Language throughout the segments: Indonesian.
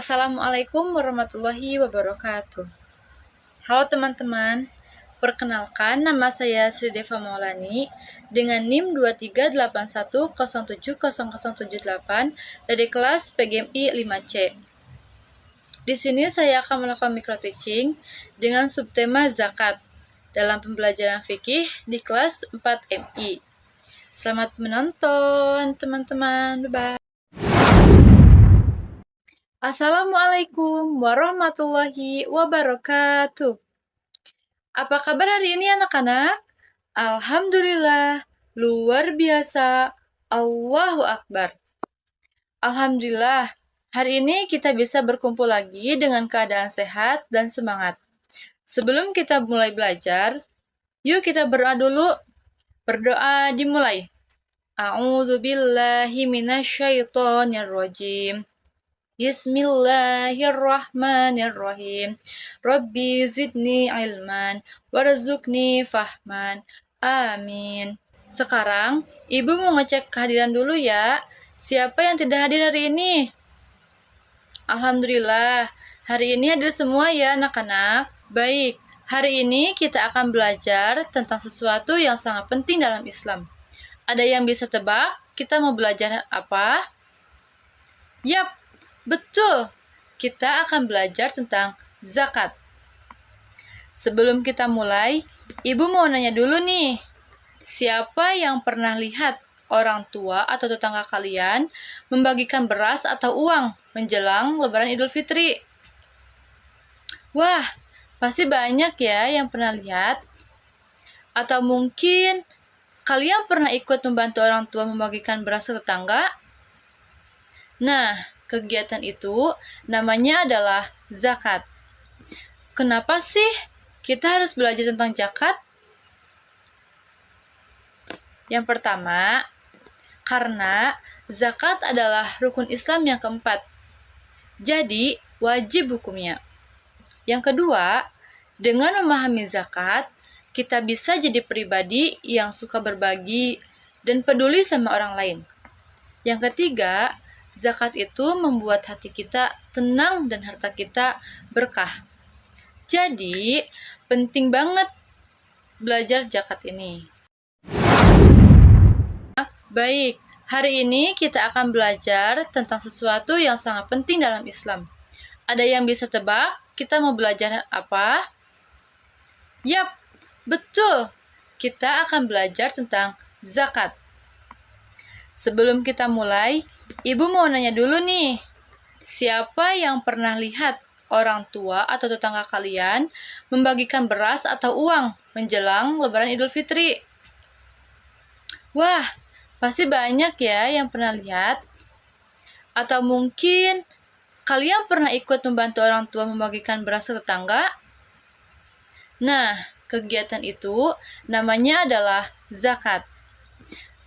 Assalamualaikum warahmatullahi wabarakatuh. Halo teman-teman, perkenalkan nama saya Sri Deva Maulani dengan NIM 2381070078 dari kelas PGMI 5C. Di sini saya akan melakukan micro teaching dengan subtema zakat dalam pembelajaran fikih di kelas 4MI. Selamat menonton teman-teman, bye-bye. Assalamualaikum warahmatullahi wabarakatuh. Apa kabar hari ini anak-anak? Alhamdulillah, luar biasa. Allahu Akbar. Alhamdulillah, hari ini kita bisa berkumpul lagi dengan keadaan sehat dan semangat. Sebelum kita mulai belajar, yuk kita berdoa dulu. Berdoa dimulai. A'udzubillahi minasyaitonirrajim. Bismillahirrahmanirrahim. Rabbi zidni ilman warzuqni fahman. Amin. Sekarang, Ibu mau ngecek kehadiran dulu ya. Siapa yang tidak hadir hari ini? Alhamdulillah, hari ini hadir semua ya anak-anak. Baik, hari ini kita akan belajar tentang sesuatu yang sangat penting dalam Islam. Ada yang bisa tebak kita mau belajar apa? Yap, betul, kita akan belajar tentang zakat. Sebelum kita mulai, Ibu mau nanya dulu nih. Siapa yang pernah lihat orang tua atau tetangga kalian membagikan beras atau uang menjelang Lebaran Idul Fitri? Wah, pasti banyak ya yang pernah lihat. Atau mungkin kalian pernah ikut membantu orang tua membagikan beras ke tetangga? Nah, kegiatan itu namanya adalah zakat. Kenapa sih kita harus belajar tentang zakat? Yang pertama, karena zakat adalah rukun Islam yang keempat. Jadi, wajib hukumnya. Yang kedua, dengan memahami zakat, kita bisa jadi pribadi yang suka berbagi dan peduli sama orang lain. Yang ketiga, zakat itu membuat hati kita tenang dan harta kita berkah. Jadi, penting banget belajar zakat ini. Baik, hari ini kita akan belajar tentang sesuatu yang sangat penting dalam Islam. Ada yang bisa tebak kita mau belajar apa? Yap, betul. Kita akan belajar tentang zakat. Sebelum kita mulai, Ibu mau nanya dulu nih. Siapa yang pernah lihat orang tua atau tetangga kalian membagikan beras atau uang menjelang Lebaran Idul Fitri? Wah, pasti banyak ya yang pernah lihat. Atau mungkin kalian pernah ikut membantu orang tua membagikan beras ke tetangga? Nah, kegiatan itu namanya adalah zakat.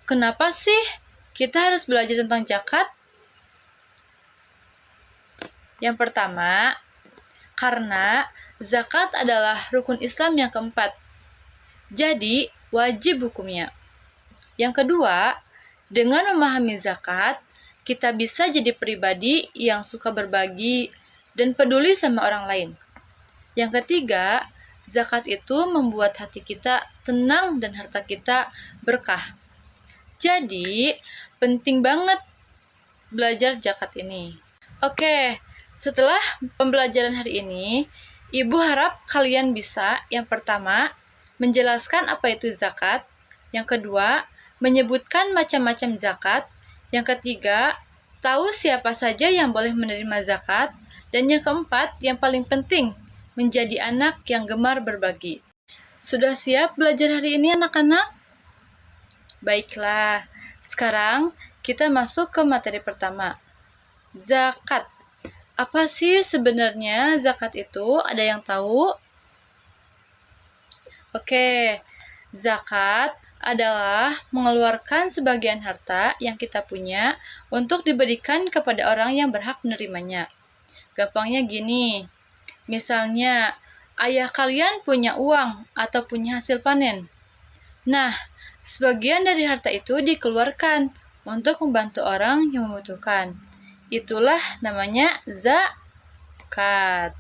Kenapa sih kita harus belajar tentang zakat? Yang pertama, karena zakat adalah rukun Islam yang keempat. Jadi, wajib hukumnya. Yang kedua, dengan memahami zakat, kita bisa jadi pribadi yang suka berbagi dan peduli sama orang lain. Yang ketiga, zakat itu membuat hati kita tenang dan harta kita berkah. Jadi, penting banget belajar zakat ini. Oke, setelah pembelajaran hari ini, Ibu harap kalian bisa, yang pertama, menjelaskan apa itu zakat. Yang kedua, menyebutkan macam-macam zakat. Yang ketiga, tahu siapa saja yang boleh menerima zakat. Dan yang keempat, yang paling penting, menjadi anak yang gemar berbagi. Sudah siap belajar hari ini anak-anak? Baiklah, sekarang kita masuk ke materi pertama. Zakat. Apa sih sebenarnya zakat itu? Ada yang tahu? Oke, zakat adalah mengeluarkan sebagian harta yang kita punya untuk diberikan kepada orang yang berhak menerimanya. Gampangnya gini, misalnya ayah kalian punya uang atau punya hasil panen. Nah, sebagian dari harta itu dikeluarkan untuk membantu orang yang membutuhkan. Itulah namanya zakat.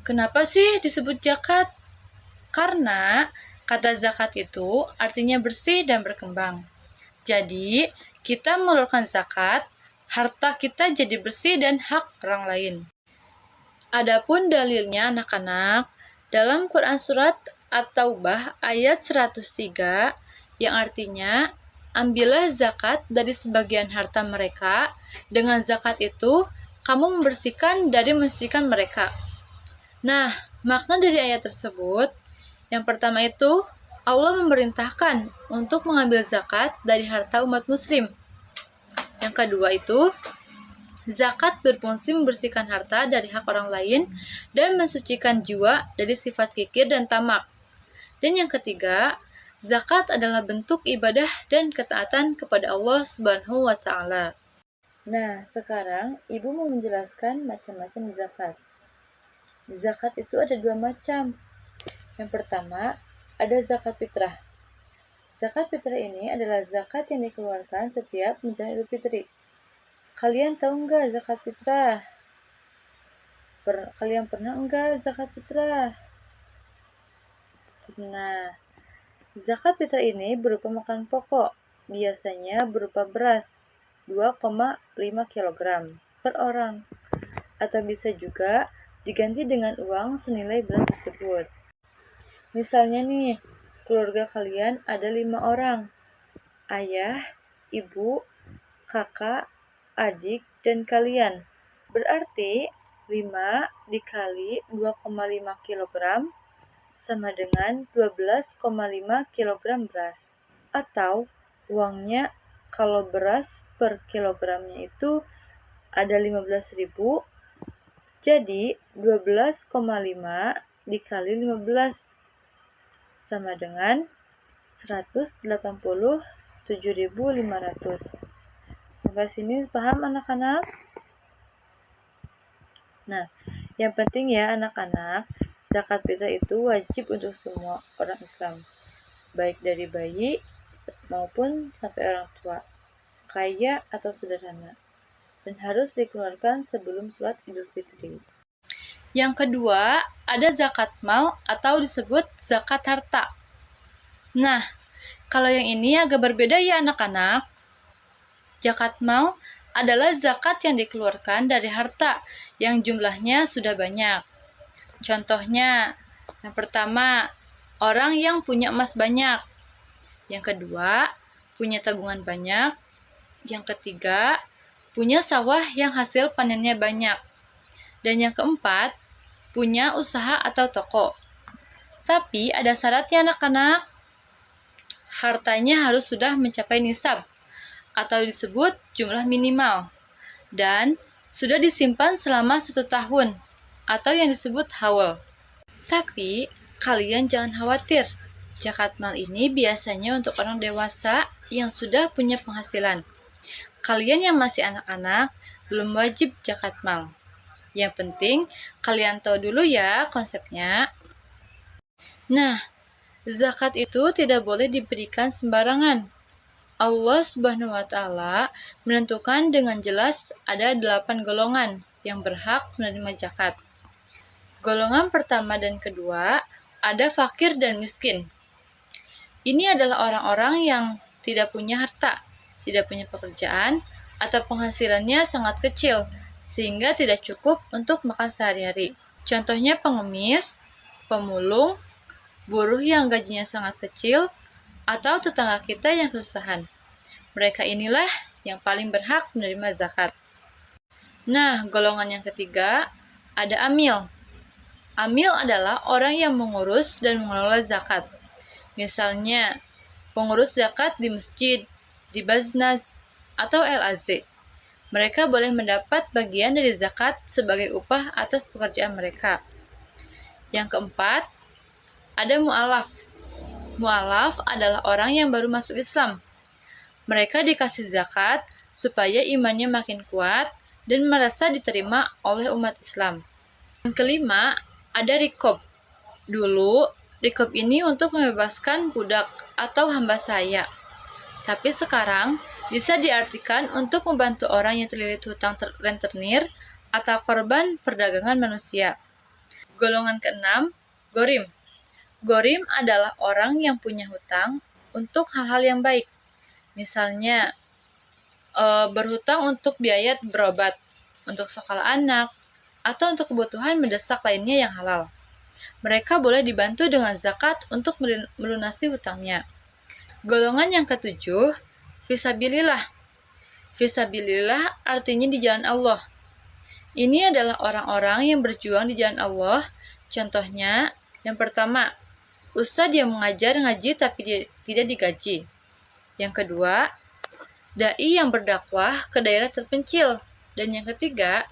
Kenapa sih disebut zakat? Karena kata zakat itu artinya bersih dan berkembang. Jadi, kita mengeluarkan zakat, harta kita jadi bersih dan hak orang lain. Adapun dalilnya anak-anak, dalam Quran Surat At-Taubah ayat 103 yang artinya, ambillah zakat dari sebagian harta mereka, dengan zakat itu kamu membersihkan dari mensucikan mereka. Nah, makna dari ayat tersebut, yang pertama itu, Allah memerintahkan untuk mengambil zakat dari harta umat muslim. Yang kedua itu, zakat berfungsi membersihkan harta dari hak orang lain dan mensucikan jiwa dari sifat kikir dan tamak. Dan yang ketiga, zakat adalah bentuk ibadah dan ketaatan kepada Allah Subhanahu wa Ta'ala. Nah, sekarang Ibu mau menjelaskan macam-macam zakat. Zakat itu ada 2 macam. Yang pertama, ada zakat fitrah. Zakat fitrah ini adalah zakat yang dikeluarkan setiap menjelang Idul Fitri. Kalian tahu enggak zakat fitrah? Kalian pernah enggak zakat fitrah? Nah, zakat fitrah ini berupa makanan pokok, biasanya berupa beras 2,5 kg per orang, atau bisa juga diganti dengan uang senilai beras tersebut. Misalnya nih, keluarga kalian ada 5 orang, ayah, ibu, kakak, adik, dan kalian. Berarti 5 dikali 2,5 kg sama dengan 12,5 kg beras. Atau uangnya kalau beras per kilogramnya itu ada 15.000, jadi 12,5 dikali 15 sama dengan 187.500. Sampai sini paham anak-anak? Nah, yang penting ya anak-anak, zakat fitrah itu wajib untuk semua orang Islam, baik dari bayi maupun sampai orang tua, kaya atau sederhana, dan harus dikeluarkan sebelum sholat Idul Fitri. Yang kedua, ada zakat mal atau disebut zakat harta. Nah, kalau yang ini agak berbeda ya anak-anak. Zakat mal adalah zakat yang dikeluarkan dari harta yang jumlahnya sudah banyak. Contohnya, yang pertama, orang yang punya emas banyak. Yang kedua, punya tabungan banyak. Yang ketiga, punya sawah yang hasil panennya banyak. Dan yang keempat, punya usaha atau toko. Tapi ada syaratnya anak-anak. Hartanya harus sudah mencapai nisab atau disebut jumlah minimal, dan sudah disimpan selama 1 tahun atau yang disebut haul. Tapi kalian jangan khawatir, zakat mal ini biasanya untuk orang dewasa yang sudah punya penghasilan. Kalian yang masih anak-anak belum wajib zakat mal. Yang penting kalian tahu dulu ya konsepnya. Nah, zakat itu tidak boleh diberikan sembarangan. Allah Subhanahu wa Ta'ala menentukan dengan jelas ada 8 golongan yang berhak menerima zakat. Golongan pertama dan kedua ada fakir dan miskin. Ini adalah orang-orang yang tidak punya harta, tidak punya pekerjaan, atau penghasilannya sangat kecil sehingga tidak cukup untuk makan sehari-hari. Contohnya pengemis, pemulung, buruh yang gajinya sangat kecil, atau tetangga kita yang kesusahan. Mereka inilah yang paling berhak menerima zakat. Nah, golongan yang ketiga ada amil. Amil adalah orang yang mengurus dan mengelola zakat. Misalnya, pengurus zakat di masjid, di Baznas, atau LAZ. Mereka boleh mendapat bagian dari zakat sebagai upah atas pekerjaan mereka. Yang keempat, ada mu'alaf. Mu'alaf adalah orang yang baru masuk Islam. Mereka dikasih zakat supaya imannya makin kuat dan merasa diterima oleh umat Islam. Yang kelima, ada rikob. Dulu, rikob ini untuk membebaskan budak atau hamba sahaya. Tapi sekarang bisa diartikan untuk membantu orang yang terlilit hutang rentenir atau korban perdagangan manusia. Golongan keenam, gorim. Gorim adalah orang yang punya hutang untuk hal-hal yang baik. Misalnya, berhutang untuk biaya berobat, untuk sekolah anak, atau untuk kebutuhan mendesak lainnya yang halal. Mereka boleh dibantu dengan zakat untuk melunasi hutangnya. Golongan yang ketujuh, fisabilillah. Fisabilillah artinya di jalan Allah. Ini adalah orang-orang yang berjuang di jalan Allah. Contohnya, yang pertama, ustadz yang mengajar ngaji tapi tidak digaji. Yang kedua, dai yang berdakwah ke daerah terpencil. Dan yang ketiga,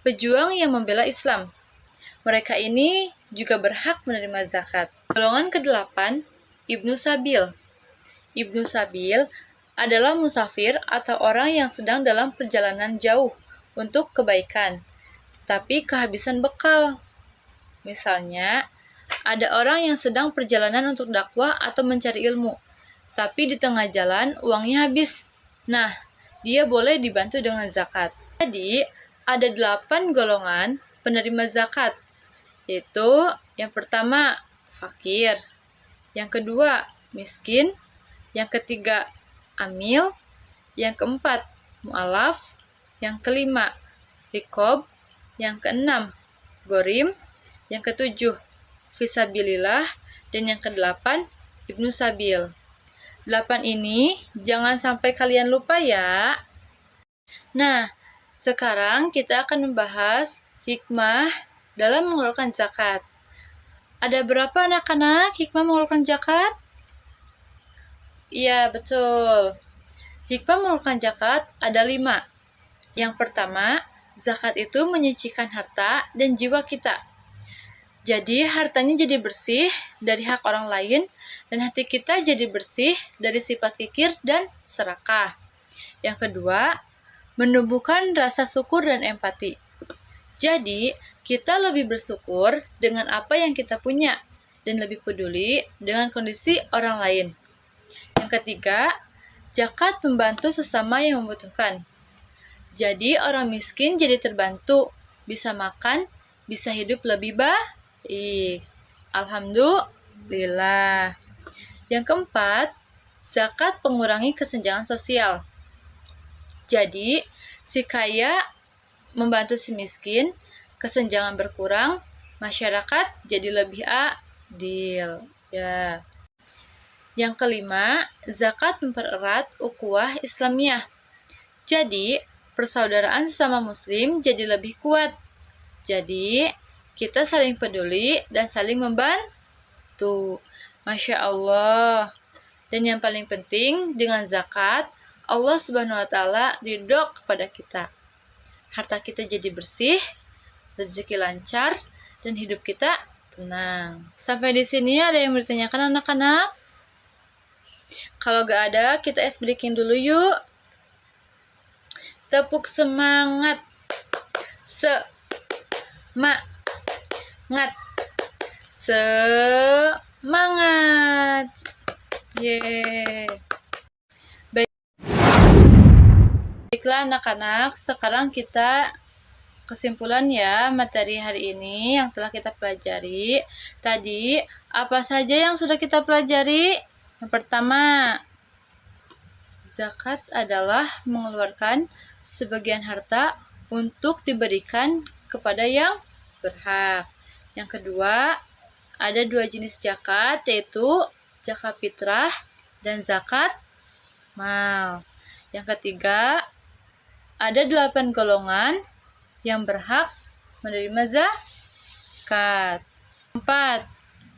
pejuang yang membela Islam. Mereka ini juga berhak menerima zakat. Golongan ke-8, Ibnu Sabil. Ibnu Sabil adalah musafir atau orang yang sedang dalam perjalanan jauh untuk kebaikan, tapi kehabisan bekal. Misalnya, ada orang yang sedang perjalanan untuk dakwah atau mencari ilmu, tapi di tengah jalan uangnya habis. Nah, dia boleh dibantu dengan zakat. Jadi, ada 8 golongan penerima zakat, yaitu yang pertama, fakir. Yang kedua, miskin. Yang ketiga, amil. Yang keempat, mu'alaf. Yang kelima, rikob. Yang keenam, gorim. Yang ketujuh, fisabilillah. Dan yang kedelapan, ibnu sabil. 8 ini jangan sampai kalian lupa ya. Nah, sekarang kita akan membahas hikmah dalam mengeluarkan zakat. Ada berapa anak-anak hikmah mengeluarkan zakat? Iya, betul. Hikmah mengeluarkan zakat ada 5. Yang pertama, zakat itu menyucikan harta dan jiwa kita. Jadi, hartanya jadi bersih dari hak orang lain, dan hati kita jadi bersih dari sifat kikir dan serakah. Yang kedua, menumbuhkan rasa syukur dan empati. Jadi, kita lebih bersyukur dengan apa yang kita punya, dan lebih peduli dengan kondisi orang lain. Yang ketiga, zakat membantu sesama yang membutuhkan. Jadi orang miskin jadi terbantu, bisa makan, bisa hidup lebih baik. Alhamdulillah. Yang keempat, zakat mengurangi kesenjangan sosial. Jadi, si kaya membantu si miskin, kesenjangan berkurang, masyarakat jadi lebih adil. Ya. Yang kelima, zakat mempererat ukhuwah Islamiyah. Jadi, persaudaraan sesama muslim jadi lebih kuat. Jadi, kita saling peduli dan saling membantu. Masya Allah. Dan yang paling penting, dengan zakat, Allah Subhanahu wa Ta'ala ridho kepada kita. Harta kita jadi bersih, rezeki lancar, dan hidup kita tenang. Sampai di sini ada yang bertanyakan anak-anak? Kalau gak ada, kita ice breaking dulu yuk. Tepuk semangat. Semangat. Semangat. Yeay. Baiklah anak-anak, sekarang kita kesimpulan ya materi hari ini yang telah kita pelajari. Tadi, apa saja yang sudah kita pelajari? Yang pertama, zakat adalah mengeluarkan sebagian harta untuk diberikan kepada yang berhak. Yang kedua, ada 2 jenis zakat, yaitu zakat fitrah dan zakat mal. Yang ketiga, ada 8 golongan yang berhak menerima zakat. 4.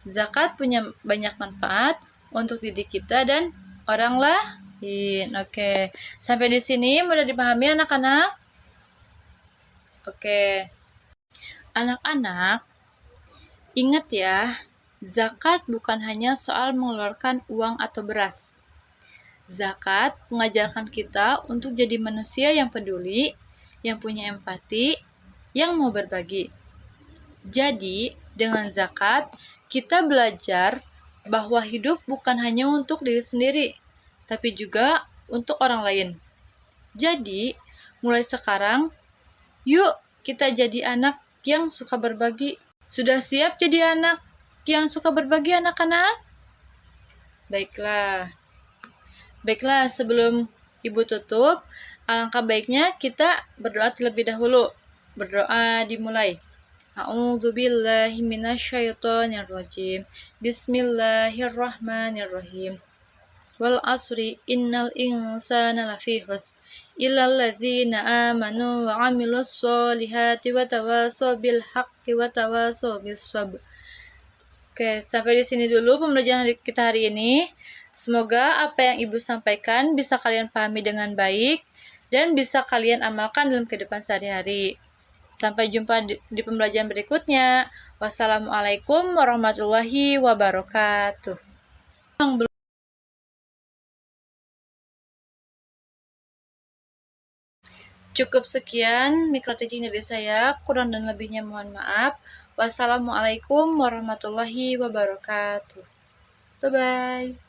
Zakat punya banyak manfaat untuk diri kita dan orang lain. Oke. Sampai di sini mudah dipahami anak-anak? Oke. Anak-anak, ingat ya, zakat bukan hanya soal mengeluarkan uang atau beras. Zakat mengajarkan kita untuk jadi manusia yang peduli, yang punya empati, yang mau berbagi. Jadi, dengan zakat, kita belajar bahwa hidup bukan hanya untuk diri sendiri, tapi juga untuk orang lain. Jadi, mulai sekarang, yuk kita jadi anak yang suka berbagi. Sudah siap jadi anak yang suka berbagi, anak-anak? Baiklah. Baiklah, sebelum Ibu tutup, alangkah baiknya kita berdoa terlebih dahulu. Berdoa dimulai. A'udzubillahi minasyaitonirrajim. Bismillahirrahmanirrahim. Wal asri innal insana lafi khusr illal ladzina amanu wa 'amilus solihati wa tawasaw bil haqqi wa tawasaw bis sabr. Oke, sampai di sini dulu pembelajaran kita hari ini. Semoga apa yang Ibu sampaikan bisa kalian pahami dengan baik dan bisa kalian amalkan dalam kehidupan sehari-hari. Sampai jumpa di pembelajaran berikutnya. Wassalamualaikum warahmatullahi wabarakatuh. Cukup sekian micro teaching dari saya, kurang dan lebihnya mohon maaf. Wassalamualaikum warahmatullahi wabarakatuh. Bye-bye.